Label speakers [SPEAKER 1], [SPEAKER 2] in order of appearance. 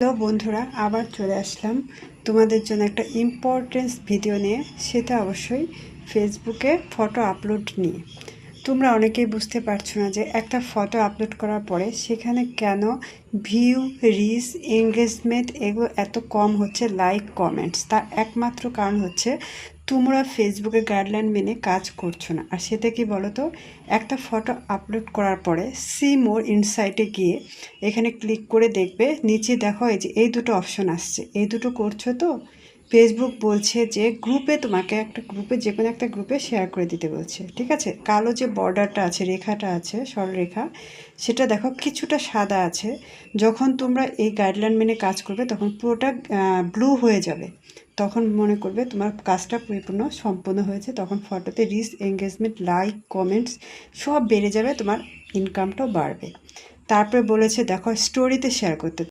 [SPEAKER 1] তো বন্ধুরা আবার চলে আসলাম তোমাদের জন্য একটা ইম্পর্টেন্স ভিডিও নিয়ে, সেটা অবশ্যই ফেসবুকে ফটো আপলোড নিয়ে। তোমরা অনেকেই বুঝতে পারছো না যে একটা ফটো আপলোড করার পরে সেখানে কেন ভিউ, রিচ, এঙ্গেজমেন্ট এগুলো এত কম হচ্ছে, লাইক, কমেন্টস। তার একমাত্র কারণ হচ্ছে তোমরা ফেসবুকের গাইডলাইন মেনে কাজ করছো না। আর সেটা কি বলো তো, একটা ফটো আপলোড করার পরে সি মোর ইনসাইটে গিয়ে এখানে ক্লিক করে দেখবে, নিচে দেখো এই যে এই দুটো অপশন আসছে, এই দুটো করছো তো ফেসবুক বলছে যে গ্রুপে, তোমাকে একটা গ্রুপে, যে কোনো একটা গ্রুপে শেয়ার করে দিতে বলছে। ঠিক আছে, কালো যে বর্ডারটা আছে, রেখাটা আছে, সরলরেখা, সেটা দেখো কিছুটা সাদা আছে। যখন তোমরা এই গাইডলাইন মেনে কাজ করবে তখন পুরোটা ব্লু হয়ে যাবে, তখন মনে করবে তোমার কাজটা পরিপূর্ণ সম্পন্ন হয়েছে। তখন ফটোতে রিচ, এঙ্গেজমেন্ট, লাইক, কমেন্টস সব বেড়ে যাবে, তোমার ইনকামটাও বাড়বে। তারপরে বলেছে দেখো স্টোরিতে শেয়ার করতে।